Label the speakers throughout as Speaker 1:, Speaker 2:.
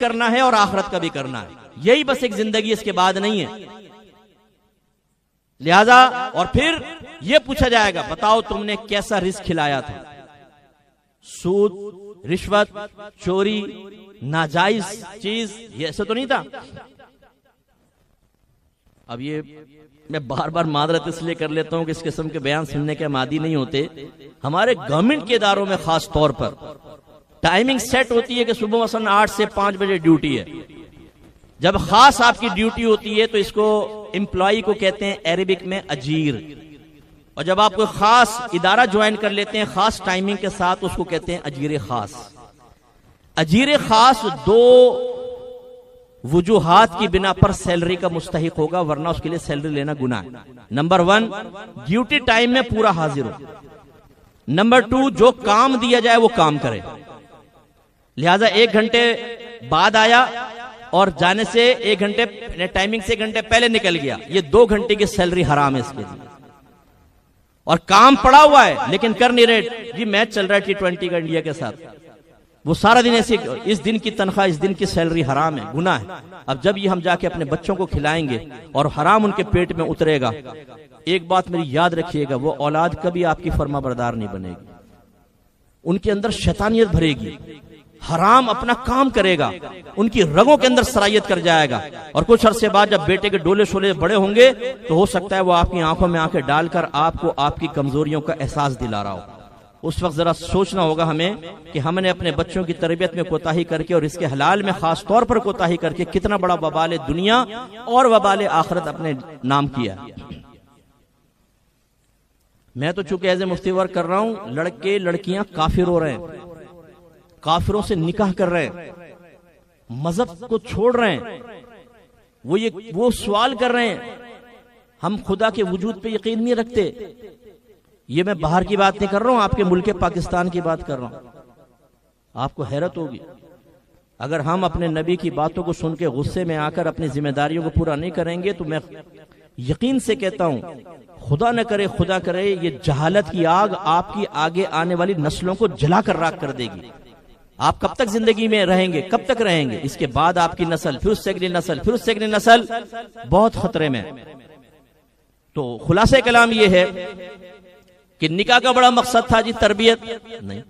Speaker 1: کرنا ہے اور آخرت کا بھی کرنا ہے. یہی بس ایک زندگی، اس کے بعد نہیں ہے. لہذا اور پھر یہ پوچھا جائے گا بتاؤ تم نے کیسا رزق کھلایا تھا. سود، رشوت، چوری، ناجائز چیز، یہ ایسا تو نہیں تھا. اب یہ میں بار بار معذرت اس لیے کر لیتا ہوں کہ اس قسم کے بیان سننے کے عادی نہیں ہوتے. ہمارے گورنمنٹ کے اداروں میں خاص طور پر ٹائمنگ سیٹ ہوتی ہے کہ صبح مثلا 8 سے 5 بجے ڈیوٹی ہے. جب خاص آپ کی ڈیوٹی ہوتی ہے تو اس کو امپلائی کو کہتے ہیں عربک میں اجیر، اور جب آپ کو خاص ادارہ جوائن کر لیتے ہیں خاص ٹائمنگ کے ساتھ اس کو کہتے ہیں اجیر خاص. اجیر خاص 2 وجوہات کی بنا پر سیلری کا مستحق ہوگا، ورنہ اس کے لیے سیلری لینا گناہ ہے. نمبر 1 ڈیوٹی ٹائم میں پورا حاضر ہو. نمبر 2 جو کام دیا جائے وہ کام کرے. لہذا 1 گھنٹے بعد آیا اور جانے سے 1 گھنٹے ٹائمنگ سے 1 گھنٹے پہلے نکل گیا، یہ 2 گھنٹے کی سیلری حرام ہے اس کے لیے. اور کام پڑا ہوا ہے لیکن کر نہیں رہے، جی میچ چل رہا ہے T20 کا انڈیا کے ساتھ، وہ سارا دن ایسے، اس دن کی تنخواہ، اس دن کی سیلری حرام ہے، گناہ ہے. اب جب یہ ہم جا کے اپنے بچوں کو کھلائیں گے اور حرام ان کے پیٹ میں اترے گا، ایک بات میری یاد رکھیے گا، وہ اولاد کبھی آپ کی فرما بردار نہیں بنے گی. ان کے اندر شیطانیت بھرے گی، حرام اپنا کام کرے گا، ان کی رگوں کے اندر سرایت کر جائے گا. اور کچھ عرصے بعد جب بیٹے کے ڈولے شولے بڑے ہوں گے تو ہو سکتا ہے وہ آپ کی آنکھوں میں آنکھیں ڈال کر آپ کو آپ کی کمزوریوں کا احساس دلا رہا ہو. اس وقت ذرا سوچنا ہوگا ہمیں کہ ہم نے اپنے بچوں کی تربیت میں کوتاہی کر کے اور اس کے حلال میں خاص طور پر کوتاہی کر کے کتنا بڑا وبال دنیا اور وبال آخرت اپنے نام کیا. میں تو چونکہ ایز اے مفتی ورک کر رہا ہوں، لڑکے لڑکیاں کافر ہو رہے ہیں، کافروں سے نکاح کر رہے ہیں، مذہب کو چھوڑ رہے ہیں. وہ سوال کر رہے ہیں ہم خدا کے وجود پہ یقین نہیں رکھتے. یہ میں باہر کی بات نہیں کر رہا ہوں، آپ کے ملک پاکستان کی بات کر رہا ہوں. آپ کو حیرت ہوگی اگر ہم اپنے نبی کی باتوں کو سن کے غصے میں آ کر اپنی ذمہ داریوں کو پورا نہیں کریں گے تو میں یقین سے کہتا ہوں خدا نہ کرے، خدا کرے، یہ جہالت کی آگ آپ کی آگے آنے والی نسلوں کو جلا کر راکھ کر دے گی. آپ کب تک زندگی میں رہیں گے، کب تک رہیں گے؟ اس کے بعد آپ کی نسل، پھر اس سے اگلی نسل، پھر اس سے اگلی نسل بہت خطرے میں. تو خلاصہ کلام یہ ہے کہ نکاح کا بڑا مقصد تھا جی تربیت، نہیں،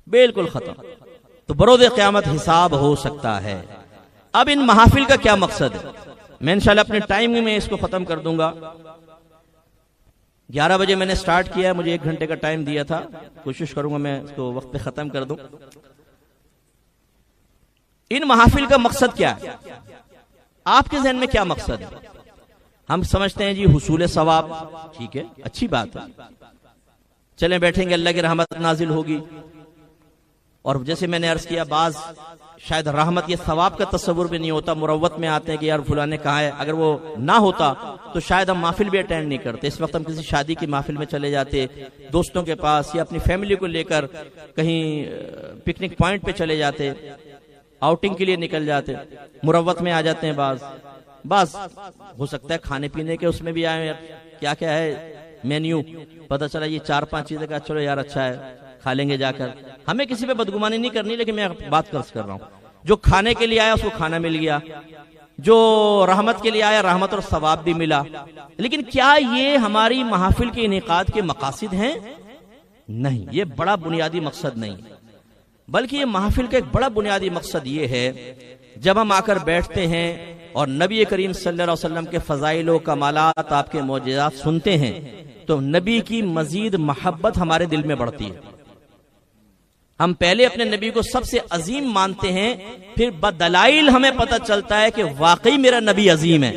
Speaker 1: بالکل ختم. تو بروز قیامت حساب ہو سکتا ہے. اب ان محافل کا کیا مقصد ہے؟ میں انشاءاللہ اپنے ٹائم میں اس کو ختم کر دوں گا. 11 بجے میں نے سٹارٹ کیا ہے، مجھے 1 گھنٹے کا ٹائم دیا تھا، کوشش کروں گا میں اس کو وقت پہ ختم کر دوں. ان محافل کا مقصد کیا ہے؟ آپ کے ذہن میں کیا مقصد ہے؟ ہم سمجھتے ہیں جی حصول ثواب، ٹھیک ہے، اچھی بات ہے، چلیں بیٹھیں گے، اللہ کی رحمت نازل ہوگی. اور جیسے میں نے عرض کیا بعض شاید رحمت یا ثواب کا تصور بھی نہیں ہوتا، مروت میں آتے ہیں کہ یار فلاں نے کہا ہے، اگر وہ نہ ہوتا تو شاید ہم محفل بھی اٹینڈ نہیں کرتے. اس وقت ہم کسی شادی کی محفل میں چلے جاتے، دوستوں کے پاس، یا اپنی فیملی کو لے کر کہیں پکنک پوائنٹ پہ چلے جاتے، آؤٹنگ کے لیے نکل جاتے، مروت میں آ جاتے ہیں. بعض ہو سکتا ہے کھانے پینے کے اس میں بھی آئے، کیا کیا ہے مینیو، پتہ چلا یہ 4-5 چیزیں کا، چلو یار اچھا ہے کھا لیں گے جا کر. ہمیں کسی پہ بدگمانی نہیں کرنی، لیکن میں بات کر رہا ہوں جو کھانے کے لیے آیا اس کو کھانا مل گیا، جو رحمت کے لیے آیا رحمت اور ثواب بھی ملا. لیکن کیا یہ ہماری محافل کے انعقاد کے مقاصد ہیں؟ نہیں، یہ بڑا بنیادی مقصد نہیں، بلکہ یہ محافل کا ایک بڑا بنیادی مقصد یہ ہے جب ہم آ کر بیٹھتے ہیں اور نبی کریم صلی اللہ علیہ وسلم کے فضائل و کمالات، آپ کے معجزات سنتے ہیں تو نبی کی مزید محبت ہمارے دل میں بڑھتی ہے. ہم پہلے اپنے نبی کو سب سے عظیم مانتے ہیں، پھر بدلائل ہمیں پتہ چلتا ہے کہ واقعی میرا نبی عظیم ہے.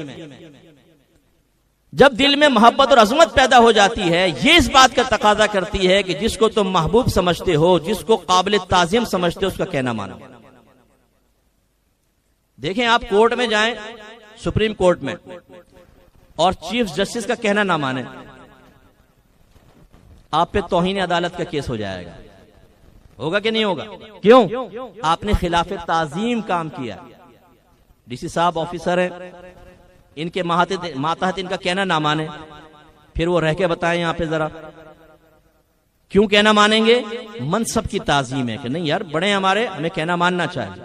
Speaker 1: جب دل میں محبت اور عظمت پیدا ہو جاتی ہے، یہ اس بات کا تقاضا کرتی ہے کہ جس کو تم محبوب سمجھتے ہو، جس کو قابل تعظیم سمجھتے ہو، اس کا کہنا مانو. دیکھیں آپ کورٹ میں جائیں، سپریم کورٹ میں، اور چیف جسٹس کا کہنا نہ مانیں، آپ پہ توہین عدالت کا کیس ہو جائے گا. ہوگا کہ نہیں ہوگا؟ کیوں؟ آپ نے خلاف تعظیم کام کیا. ڈی سی صاحب آفیسر ہیں، ان کے ماتحت ان کا کہنا نہ مانے، پھر وہ رہ کے بتائیں یہاں پہ ذرا. کیوں کہنا مانیں گے؟ منصب کی تعظیم ہے کہ نہیں یار بڑے ہمارے، ہمیں کہنا ماننا چاہیے۔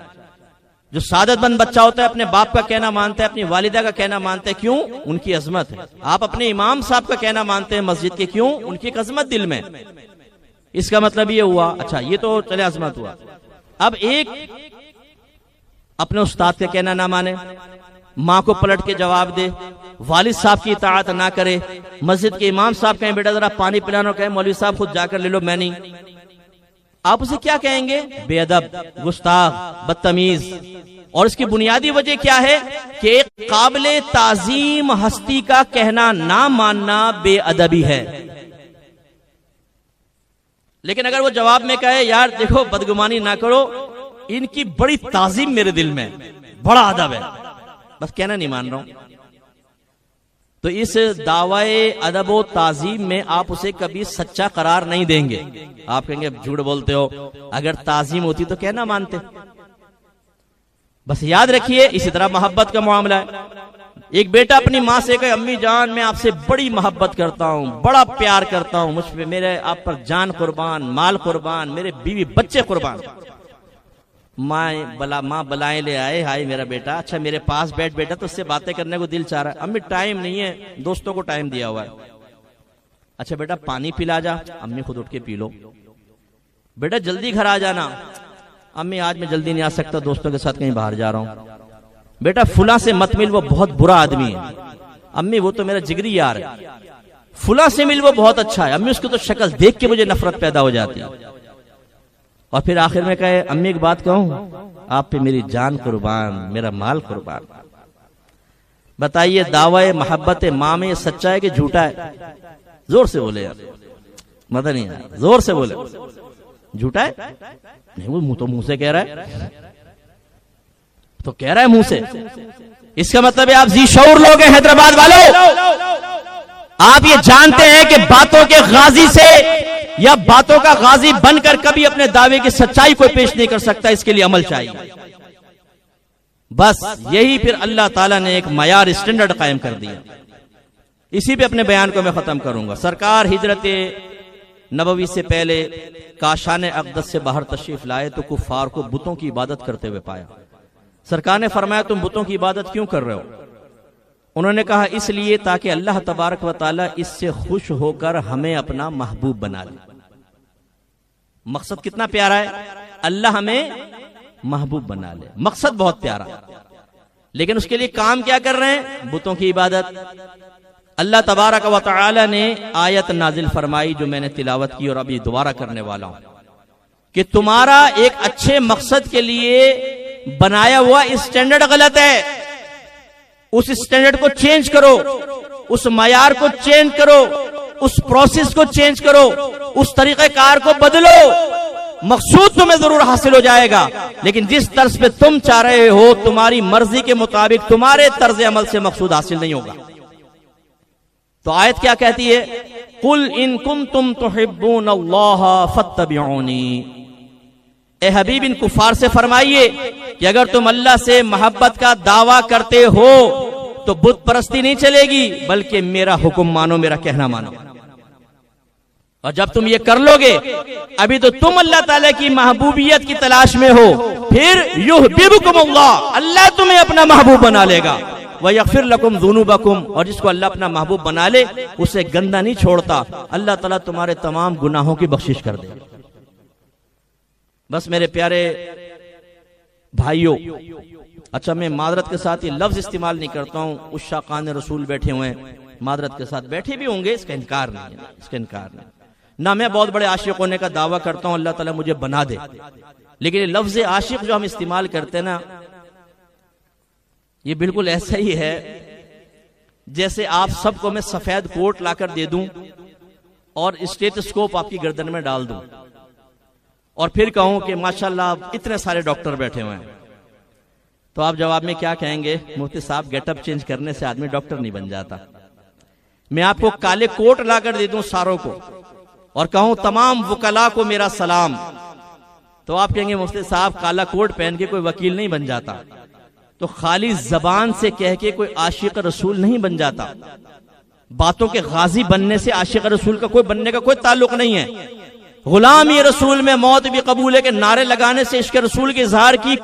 Speaker 1: جو سعادت مند بچہ ہوتا ہے اپنے باپ کا کہنا مانتا ہے، اپنی والدہ کا کہنا مانتا ہے، کیوں؟ ان کی عظمت ہے۔ آپ اپنے امام صاحب کا کہنا مانتے ہیں مسجد کے، کیوں؟ ان کی ایک عظمت دل میں۔ اس کا مطلب یہ ہوا، اچھا یہ تو چلے عظمت ہوا، اب ایک اپنے استاد کا کہنا نہ مانے، ماں کو پلٹ کے جواب دے، والد صاحب کی اطاعت نہ کرے، مسجد کے امام صاحب کہیں بیٹا ذرا پانی پلانا، کہیں مولوی صاحب خود جا کر لے لو، میں نہیں، آپ اسے کیا کہیں گے؟ بے ادب، گستاخ، بدتمیز۔ اور اس کی بنیادی وجہ کیا ہے کہ ایک قابل تعظیم ہستی کا کہنا نہ ماننا بے ادبی ہے۔ لیکن اگر وہ جواب میں کہے یار دیکھو بدگمانی نہ کرو، ان کی بڑی تعظیم میرے دل میں، بڑا ادب ہے، بس کہنا نہیں مان رہا ہوں، تو اس دعوی ادب و تعظیم میں آپ اسے کبھی سچا قرار نہیں دیں گے۔ آپ کہیں گے جھوٹ بولتے ہو، اگر تعظیم ہوتی تو کہنا مانتے۔ بس یاد رکھیے اسی طرح محبت کا معاملہ ہے۔ ایک بیٹا اپنی ماں سے کہے امی جان میں آپ سے بڑی محبت کرتا ہوں، بڑا پیار کرتا ہوں، مجھ پہ میرے آپ پر جان قربان، مال قربان، میرے بیوی بچے قربان۔ ماں بلائیں لے آئے، ہائے میرا بیٹا، اچھا میرے پاس بیٹھ بیٹا، تو اس سے باتیں کرنے کو دل چاہ رہا ہے، امی ٹائم نہیں ہے، دوستوں کو ٹائم دیا ہوا ہے۔ اچھا بیٹا پانی پلا جا، امی خود اٹھ کے پی لو۔ بیٹا جلدی گھر آ جانا، امی آج میں جلدی نہیں آ سکتا، دوستوں کے ساتھ کہیں باہر جا رہا ہوں۔ بیٹا فلاں سے مت مل، وہ بہت برا آدمی ہے، امی وہ تو میرا جگری یار ہے۔ فلاں سے مل، وہ بہت اچھا ہے، امی اس کو تو شکل دیکھ کے مجھے نفرت پیدا ہو جاتی ہے۔ اور پھر آخر میں کہے امی ایک بات کہوں، آپ پہ میری جان قربان، میرا مال قربان۔ بتائیے دعوی محبت ماں میں یہ سچا ہے کہ جھوٹا ہے؟ زور سے بولے یار، مدد نہیں آیا، زور سے بولے، جھوٹا ہے؟ نہیں وہ تو منہ سے کہہ رہا ہے، تو کہہ رہا ہے منہ سے، اس کا مطلب ہے آپ ذی شعور لوگ ہیں حیدرآباد والوں، آپ یہ جانتے ہیں کہ باتوں کے غازی سے یا باتوں کا غازی بن کر کبھی اپنے دعوے کی سچائی کو پیش نہیں کر سکتا، اس کے لیے عمل چاہیے۔ بس یہی پھر اللہ تعالیٰ نے ایک معیار اسٹینڈرڈ قائم کر دیا۔ اسی پہ اپنے بیان کو میں ختم کروں گا۔ سرکار ہجرت نبوی سے پہلے کاشان اقدس سے باہر تشریف لائے تو کفار کو بتوں کی عبادت کرتے ہوئے پایا۔ سرکار نے فرمایا تم بتوں کی عبادت کیوں کر رہے ہو؟ انہوں نے کہا اس لیے تاکہ اللہ تبارک و تعالی اس سے خوش ہو کر ہمیں اپنا محبوب بنا لے۔ مقصد کتنا پیارا ہے، اللہ ہمیں محبوب بنا لے، مقصد بہت پیارا، لیکن اس کے لیے کام کیا کر رہے ہیں؟ بتوں کی عبادت۔ اللہ تبارک و تعالی نے آیت نازل فرمائی جو میں نے تلاوت کی اور ابھی دوبارہ کرنے والا ہوں، کہ تمہارا ایک اچھے مقصد کے لیے بنایا ہوا اسٹینڈرڈ غلط ہے، اس اسٹینڈرڈ کو چینج کرو، اس معیار کو چینج کرو، اس پروسیس کو چینج کرو، اس طریقہ کار کو بدلو، مقصود تمہیں ضرور حاصل ہو جائے گا، لیکن جس طرز پہ تم چاہ رہے ہو تمہاری مرضی کے مطابق تمہارے طرز عمل سے مقصود حاصل نہیں ہوگا۔ تو آیت کیا کہتی ہے؟ قُلْ إِن كُنْتُمْ تُحِبُّونَ اللَّهَ فَاتَّبِعُونِي، اے حبیب ان کفار سے فرمائیے کہ اگر تم اللہ سے محبت کا دعویٰ کرتے ہو تو بت پرستی نہیں چلے گی، بلکہ میرا حکم مانو، میرا کہنا مانو۔ اور جب تم یہ کر لو گے، ابھی تو تم اللہ تعالیٰ کی محبوبیت کی تلاش میں ہو، پھر یحببکم اللہ، اللہ تمہیں اپنا محبوب بنا لے گا، وَيَغْفِرْ لَكُمْ ذُنُوبَكُمْ، اور جس کو اللہ اپنا محبوب بنا لے اسے گندہ نہیں چھوڑتا، اللہ تعالیٰ تمہارے تمام گناہوں کی بخشش کر دے۔ بس میرے پیارے بھائیوں، اچھا میں معذرت کے ساتھ یہ لفظ استعمال نہیں کرتا ہوں، عشاقان رسول بیٹھے ہوئے ہیں، معذرت کے ساتھ بیٹھے بھی ہوں گے، اس کا انکار نہیں ہے، اس کا انکار نہیں، نہ میں بہت بڑے عاشق ہونے کا دعویٰ کرتا ہوں، اللہ تعالیٰ مجھے بنا دے، لیکن یہ لفظ عاشق جو ہم استعمال کرتے ہیں نا، یہ بالکل ایسا ہی ہے جیسے آپ سب کو میں سفید کوٹ لا کر دے دوں اور اسٹیتھوسکوپ آپ کی گردن میں ڈال دوں اور پھر کہوں کہ ماشاءاللہ اتنے سارے ڈاکٹر بیٹھے ہوئے ہیں، تو آپ جواب میں کیا کہیں گے؟ مفتی صاحب گیٹ اپ چینج کرنے سے آدمی ڈاکٹر نہیں بن جاتا۔ میں آپ کو کالے کوٹ لا کر دے دوں ساروں کو اور کہوں تمام وکلاء کو میرا سلام، تو آپ کہیں گے مفتی صاحب کالا کوٹ پہن کے کوئی وکیل نہیں بن جاتا۔ تو خالی زبان سے کہہ کے کوئی عاشق رسول نہیں بن جاتا، باتوں کے غازی بننے سے عاشق رسول کا کوئی بننے کا کوئی تعلق نہیں ہے۔ غلامی رسول میں موت بھی قبول ہے کے نعرے لگانے سے عشق رسول کے اظہار کی